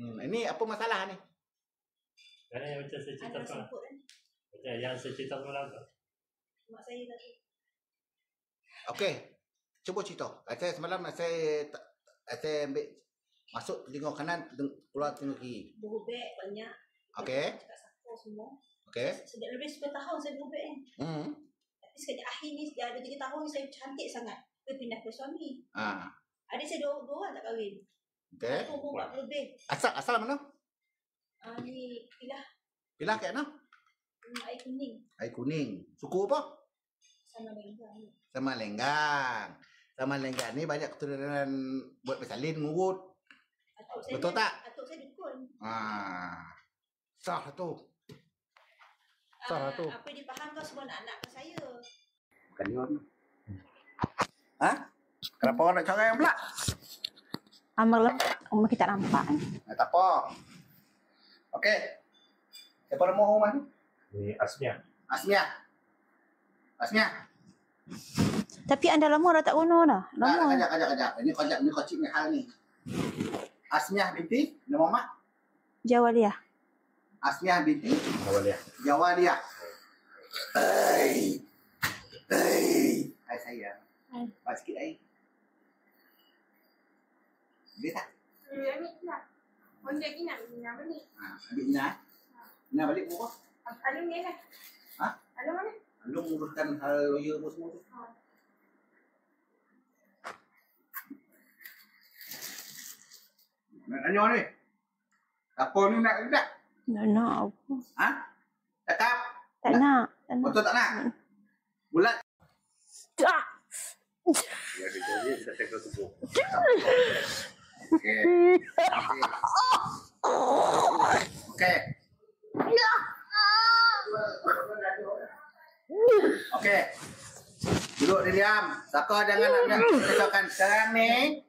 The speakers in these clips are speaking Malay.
Ini apa masalah ni? Kerana yang macam saya cerita semalam. Macam yang saya cerita semalam tu. Mak saya tadi. Okey. Cuba cerita. Saya semalam saya ambil masuk tengok kanan, keluar tengok kiri. Berubek banyak. Okey. Cakap sakau semua. Okey. Sudah lebih 10 tahun saya berubek kan. Tapi sekejap akhir ni, dah ada 3 tahun ni saya cantik sangat. Saya pindah ke suami. Adik saya dua orang tak kahwin. Okey. Satu umur 40 lebih. Asal mana? Ni Pilah. Pilah kat mana? Air kuning. Air kuning. Suku apa? Sama Lenggang. Sama Lenggang ni banyak keturunan buat bersalin, ngurut. Betul tak? Atuk saya dukun. Sah tu. Sah tu. Apa yang difahamkan semua anak-anak saya. Bukan dia tu. Kenapa orang nak corang pula? Amal kita nampak. Tak apa. Okey. Siapa nama rumah ni? Ni Asmiah. Asmiah. Tapi anda lama dah tak guna dah. Lama. Kajak. Ini kocik ni hal ni. Asmiah binti nama mak? Jawaliah. Asmiah binti Jawaliah. Hai sayang. Pak sikit air. Boleh tak? Ambil lah. Onjek ni nak balik. Ambil Ina. Ina balik berapa? Alung ni lah. Alung mana? Alung uruskan hal lawyer apa semua tu. Nak tanya ni. Apa ni nak ke tak? Tak nak apa. Cakap? Tak nak. Betul tak nak? Bulat? Tak. Ya, dia tak cakap tubuh. Okey. Okey. Duduk dia diam. Saka jangan nak cakapkan sekarang ni.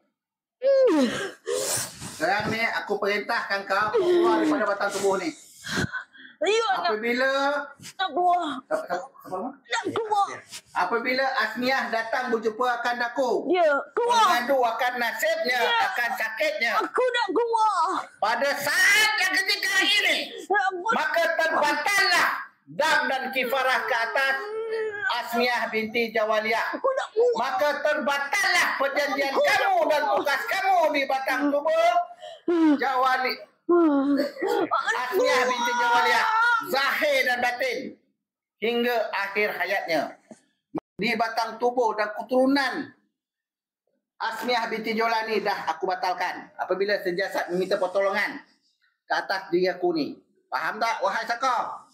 Sekarang ni aku perintahkan kau keluar daripada batang tubuh ni. Apabila apabila Asmiah datang berjumpa akan aku, keluar. mengadu akan nasibnya, akan sakitnya. Aku nak keluar. Pada saat yang ketika ini, maka terbatallah dam dan kifarah ke atas Asmiah binti Jawaliah. Maka terbatallah perjanjian kamu dan tugas kamu di batang tubuh Asmiah binti Jawaliah, zahir dan batin hingga akhir hayatnya. Di batang tubuh dan keturunan Asmiah binti Jawaliah ni dah aku batalkan apabila sejasad meminta pertolongan ke atas diri aku ni. Faham tak wahai Saka?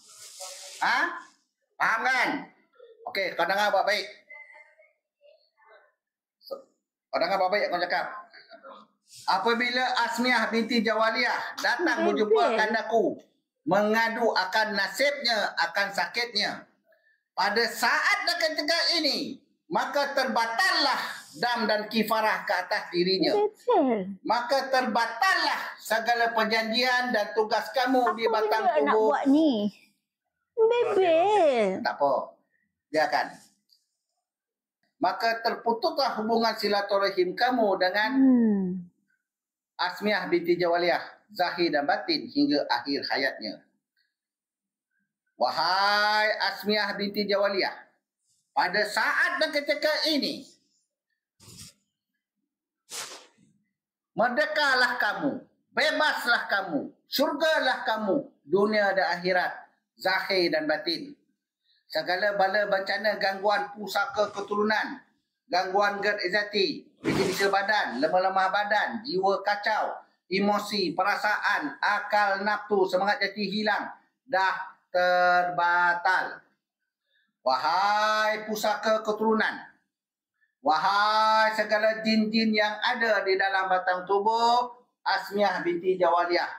Faham kan? Okey, kau dengar baik-baik. Kau dengar baik-baik aku cakap. Apabila Asmiah binti Jawaliah datang berjumpa akan aku, mengadu akan nasibnya, akan sakitnya, pada saat dan ketika ini, maka terbatallah dam dan kifarah ke atas dirinya. Maka terbatallah segala perjanjian dan tugas kamu di batang tubuh. Nak buat ni. Bebel. Tak apa. Biarkan. Maka terputuslah hubungan silaturahim kamu dengan Asmiah binti Jawaliah, zahir dan batin hingga akhir hayatnya. Wahai Asmiah binti Jawaliah, pada saat dan ketika ini, merdekalah kamu, bebaslah kamu, syurgalah kamu, dunia dan akhirat, zahir dan batin. Segala bala bencana, gangguan pusaka keturunan, gangguan gerd izati, bisa-bisa badan, lemah-lemah badan, jiwa kacau, emosi, perasaan, akal, nafsu, semangat jati hilang, dah terbatal. Wahai pusaka keturunan, wahai segala jin-jin yang ada di dalam batang tubuh Asmiah binti Jawaliah,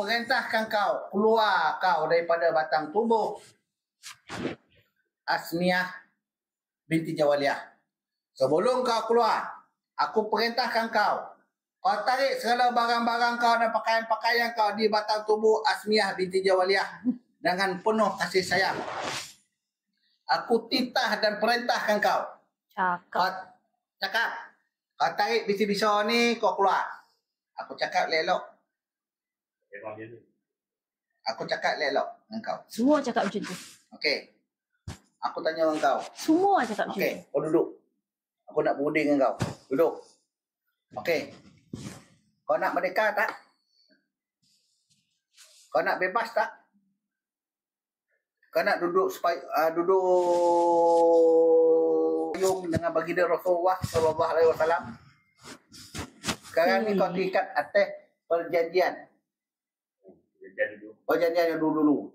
perintahkan kau keluar kau daripada batang tubuh Asmiah binti Jawaliah. Sebelum kau keluar, aku perintahkan kau tarik segala barang-barang kau dan pakaian-pakaian kau di batang tubuh Asmiah binti Jawaliah dengan penuh kasih sayang. Aku titah dan perintahkan kau. Cakap. Kau tarik bisi-bisa ni, kau keluar. Aku cakap elok. Memang dia tu. Aku cakap elok dengan kau. Semua cakap macam tu. Okey. Aku tanya dengan kau. Semua cakap macam tu. Okey, kau duduk. Aku nak berunding dengan kau. Duduk. Okey. Kau nak merdeka tak? Kau nak bebas tak? Kau nak duduk duduk dengan baginda Rasulullah sallallahu alaihi wasallam? Sekarang ni kau terikat atas perjanjian. Perjanjian yang dulu-dulu.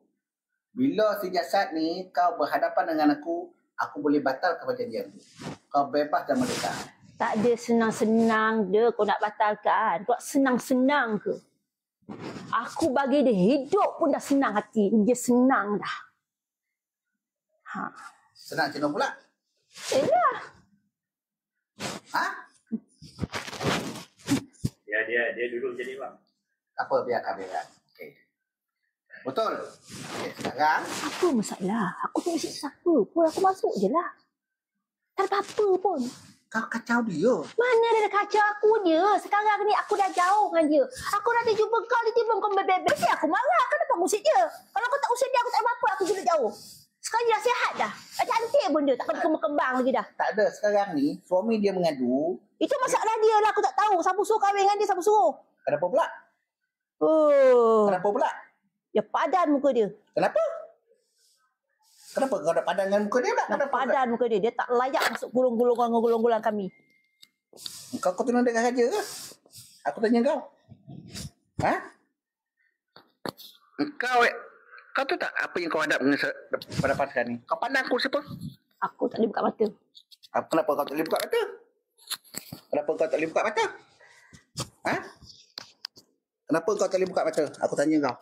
Bila si jasad ni kau berhadapan dengan aku boleh batalkan perjanjian tu. Kau bebas dan merdeka. Tak ada senang-senang dia kau nak batalkan. Kau senang-senang ke? Aku bagi dia hidup pun dah senang hati. Dia senang dah. Ha. Senang macam mana pula? Elah. Ha? Dia duduk macam ni bang. Apa biarkan. Okey. Betul. Okay, sekarang Apa masalah? Aku tak mesti siapa pun. Aku masuk je lah. Tak ada apa-apa pun. kau kacau dia. Mana dia dah kacau aku dia? Sekarang ni aku dah jauh dengan dia. Aku nanti jumpa kau ni tiba kau bebek. Aku marah. Kenapa aku usik dia? Kalau kau tak usik dia, aku tak apa-apa. Aku duduk jauh. Sekarang dia dah sihat dah. Dah cantik pun dia. Tak kembang lagi dah. Tak ada. Sekarang ni suami dia mengadu. Itu masalah dia lah. Aku tak tahu. Siapa suruh kahwin dengan dia? Siapa suruh? Kenapa pula? Oh. Kenapa pula? Dia padan muka dia. Kenapa? Kenapa kau nak padan dengan muka dia pula? Nak padan muka dia. Dia tak layak masuk golongan kami. Kau tunang dengan saja ke? Aku tanya kau. Ha? Kau tu tak apa yang kau hadap dengan pada sekarang ni? Kau pandang aku siapa? Aku tak boleh buka mata. Kenapa kau tak boleh buka mata? Kenapa kau tak boleh buka mata? Ha? Kenapa kau tak boleh buka mata? Aku tanya kau.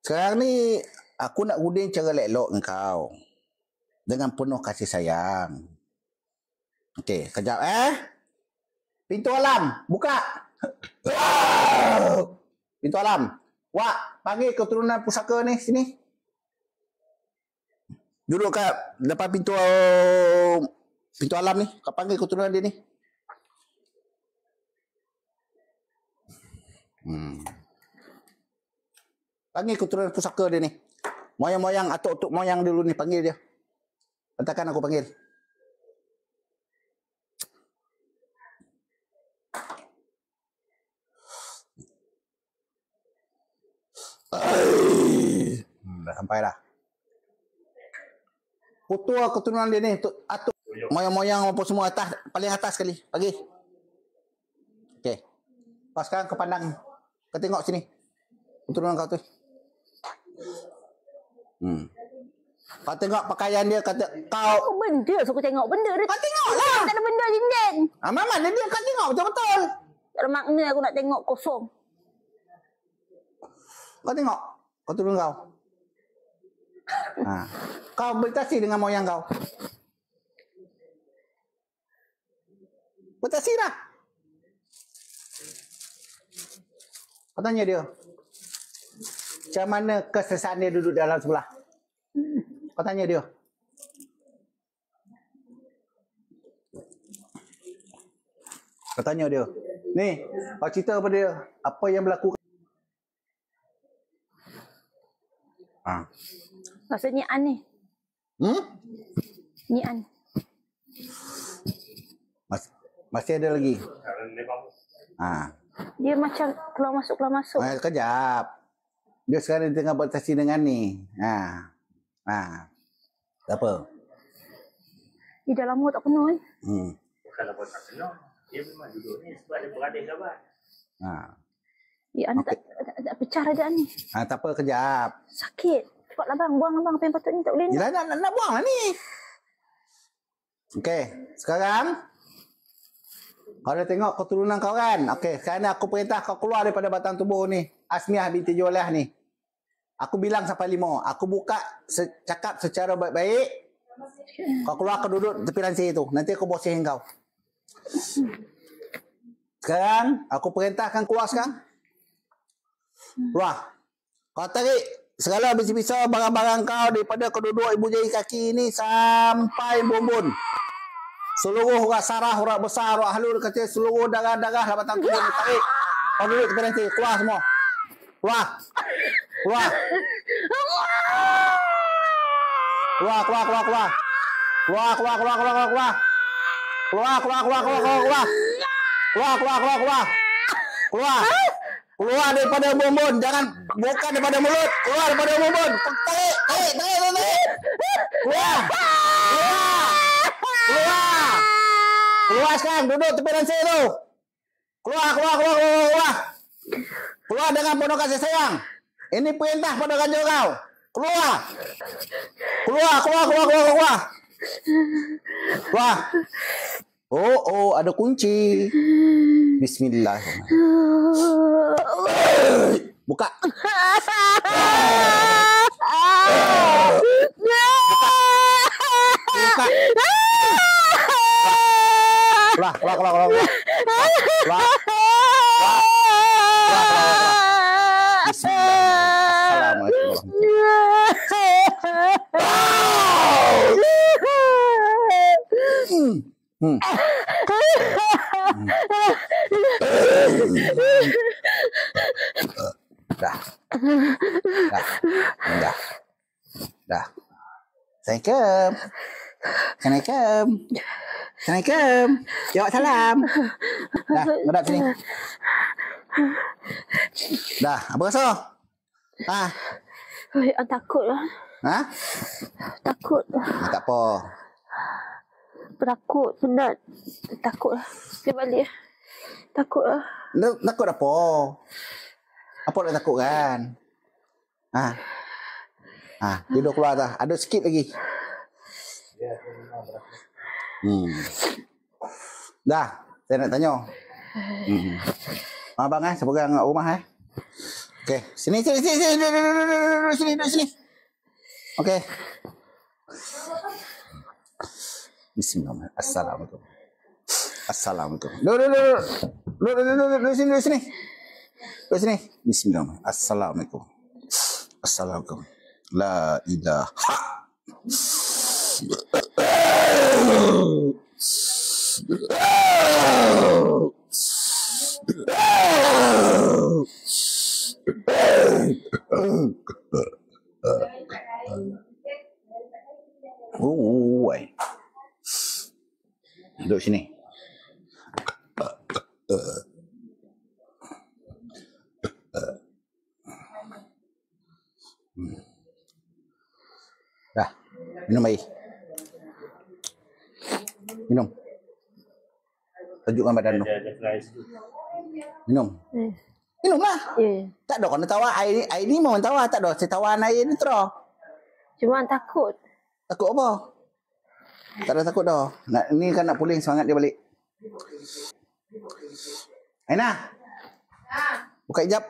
Sekarang ni aku nak guding cara elok dengan kau. Dengan penuh kasih sayang. Okey, kejap Pintu alam, buka. Pintu alam. Wak, panggil keturunan pusaka ni sini. Duduk kat depan pintu alam ni. Kau panggil keturunan dia ni. Panggil keturunan pusaka dia ni. Moyang-moyang, atuk-atuk moyang dulu ni. Panggil dia. Hantarkan aku panggil. Dah sampai dah. Foto keturunan dia ni. Atuk moyang-moyang apa semua atas. Paling atas sekali. Panggil. Okey. Kau sekarang kau pandang. Kau tengok sini. Keturunan kau tu. Kau tengok pakaian dia, kata kau. Benda suruh tengok benda dia. Kau tengoklah. Tak ada benda jinden. Memang dia kau tengok betul-betul. Tak ada makna aku nak tengok kosong. Kau tengok. Kau turun kau. Kau bertaksi dengan moyang kau. Bertaksi dah. Kau tanya dia. Macam mana kesesaan dia duduk dalam sebelah? Kau tanya dia. Kau tanya dia. Ni, kau cerita kepada dia. Apa yang berlaku? Rasa Nyian ni. Nyian. Masih ada lagi. Dia macam keluar masuk. Kejap. Dia sekarang tengah bertasi dengan ni. Apa? Dia dah lama tak penuh. Bukan lama tak penuh. Dia memang duduk ni sebab dia beradik kawan. Ya, anak tak pecah radaan ni. Tak apa, kejap. Sakit. Cepatlah bang, buang abang apa yang patut ni, tak boleh ni. Yelah, nak buang lah ni. Okey, sekarang kau dah tengok keturunan kau kan? Okey, sekarang aku perintah kau keluar daripada batang tubuh ni. Asmiah binti Juliah ni. Aku bilang sampai 5. Aku buka cakap secara baik-baik. Kau keluar, kau duduk tepi lansir tu. Nanti aku bosihin kau. Sekarang aku perintahkan keluar sekarang. Keluar. Kau tarik segala bisi-bisa barang-barang kau daripada kau duduk ibu jari kaki ni sampai bumbun. Seluruh urat saraf, urat besar, urat halus kecil, seluruh darah-darah dalam batang tubuh ni tarik. Tarik tepi nanti. Keluar semua. Keluar. Keluar. Keluar, keluar, keluar, keluar. Keluar, keluar, keluar, keluar, keluar, keluar. Keluar, keluar, keluar, keluar, keluar, keluar. Keluar, keluar, keluar, keluar. Keluar. Keluar daripada mulut. Jangan bukan daripada mulut. Keluar daripada mulut. Tarik, tarik, tarik, tarik. Keluar. Keluar. Keluar. Keluar sekarang. Duduk tepi ransi tu. Keluar, keluar, keluar, keluar, keluar. Keluar dengan penuh kasih sayang. Ini perintah pada raja kau. Keluar. Keluar, keluar, keluar, keluar, keluar. Keluar. Oh, ada kunci. Bismillahirrahmanirrahim. Buka. Buka. Keluar, keluar, keluar, keluar. Keluar. Dah. Assalamualaikum. Jawab salam. Dah, madap sini. Dah, apa rasa? Takut lah. Takut. Tak apa. Takut, penat. Takut lah. Dia balik. Takut lah. Takut apa? Apa nak takut kan? Duduk keluar dah. Ada sikit lagi. Dah, saya nak tanya. Abang sebagai rumah Okey, sini. Okey. Bismillahirrahmanirrahim. Assalamualaikum. Duduk sini. Bismillahirrahmanirrahim. Assalamualaikum. La ilaha. Duduk sini. Dah, minum air. Minum. Sejukkan badan tu. Minum. Minumlah. Tak ada kena tawar air ni memang tawar. Tak ada saya tawar air ni terus. Cuma takut. Takut apa? Tak ada takut dah. Ni kan nak pulih semangat dia balik. Aina. Buka hijab.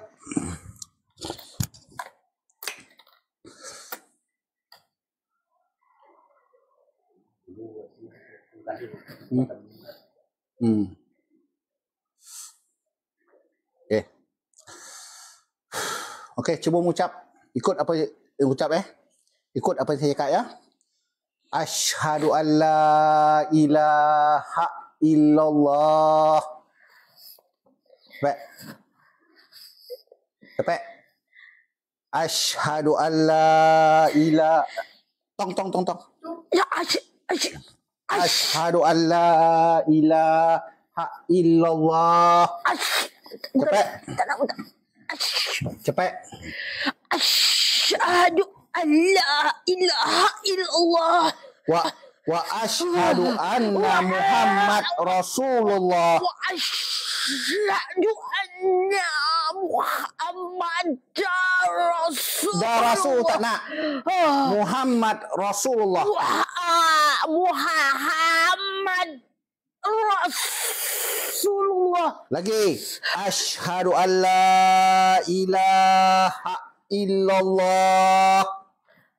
Okey, cuba mengucap. Ikut apa ucap Ikut apa saya cakap ya. Asyhadu an la ilaha illallah. Cepat. Asyhadu an la ilaha. Tong. Ya, Asyhadu an la ilaha illallah. Cepat. Tak nak. Cepat. Asyhadu an la ilaha illallah. Wa asyhadu anna Muhammad Rasulullah. Wa asyhadu anna Muhammad Rasulullah. Rasul tak nak. Muhammad Rasulullah. Muhammad Rasulullah. Lagi. Asyhadu an la ilaha illallah.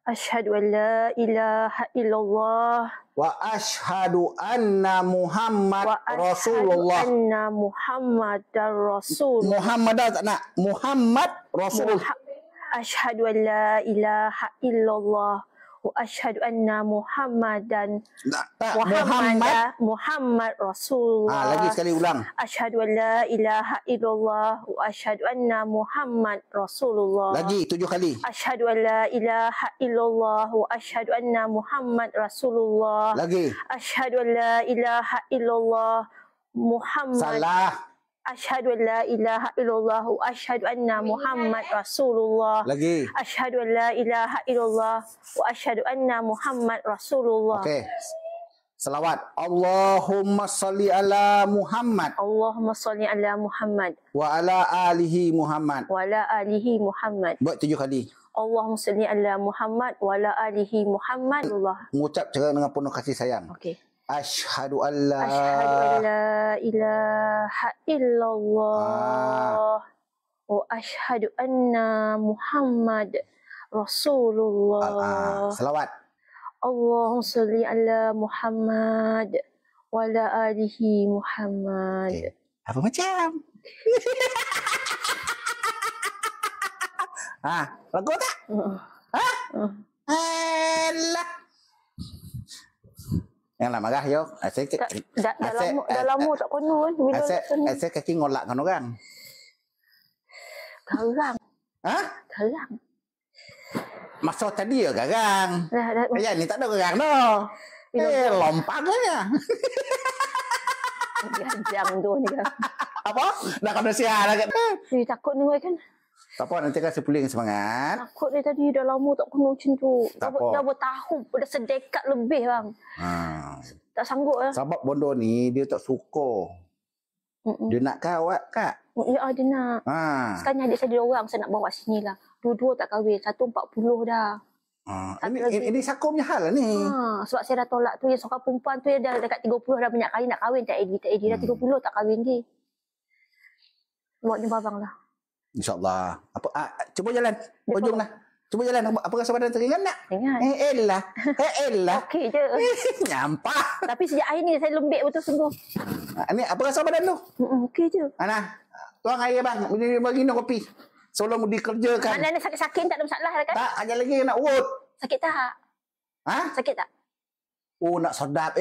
Asyhadu an la ilaha illallah. Wa asyhadu anna Muhammad Rasulullah. Anna Muhammadar Rasul. Muhammad tak nak. Muhammad Rasul. Asyhadu an la ilaha illallah wa asyhadu anna Muhammadan Tak, Muhammad. Muhammad Rasulullah. Lagi sekali ulang. Asyhadu an la ilaha illallah wa asyhadu anna Muhammad Rasulullah. Lagi 7 kali. Asyhadu an la ilaha illallah wa asyhadu anna Muhammad Rasulullah. Lagi. Asyhadu an la ilaha illallah Muhammad. Salah. Asyhadu an la ilaha illallah wa asyhadu anna Muhammad Rasulullah. Lagi. Asyhadu an la ilaha illallah wa asyhadu anna Muhammad Rasulullah. Okey. Selawat. Allahumma salli ala Muhammad. Allahumma salli ala Muhammad Wa ala alihi Muhammad. wa ala alihi Muhammad. Buat 7 kali. Allahumma salli ala Muhammad wa ala alihi Muhammad. Allah. Mengucap cara dengan penuh kasih sayang. Okey. Asyhadu an la Asyhadu an la ilaha illallah wa asyhadu anna Muhammad Rasulullah. Selawat. Allahumma salli ala Muhammad wa ala alihi Muhammad. Okay. Apa macam? Lagu tak? Alah. Yang nak marah yo. Dah lama tak kono kan. Bila Saya kaki ngolak kan orang. garang. Garang. Masa tadi ya garang. Ya ni tak ada garang dah. Lompang aja. Jang tu ni kan. Apa? Nak kena siar lagi. Takut ni kan. Tak apa, nanti kasih puling semangat. Takut dia tadi dah lama tak kena macam tu. Tak Dah bertahun, dah sedekat lebih bang. Tak sanggup lah. Sebab bondo ni dia tak suka. Dia nak kawat kak. Ya dia nak. Sekarang adik saya ada orang saya nak bawa sini lah. Dua-dua tak kahwin. 140 dah. Ini Sako punya hal lah ni. Sebab saya dah tolak tu. Yang seorang perempuan tu dah dekat 30 dah banyak kali nak kahwin. Tak edit. Dah 30 tak kahwin dia. Buat ni babang lah. InsyaAllah. Cuba jalan. Ujung lah. Cuba jalan. Apa rasa badan teringat nak? Ingat. Elah. Okey je. Nyampah. Tapi sejak hari ni saya lembik betul sungguh. Ni apa rasa badan tu? Okey je. Ana, tuang air bang. Bagi minum kopi. Sebelum dikerjakan. Mana sakit-sakit tak ada masalah kan? Tak, ajar lagi nak urut. Sakit tak? Sakit tak? Nak sedap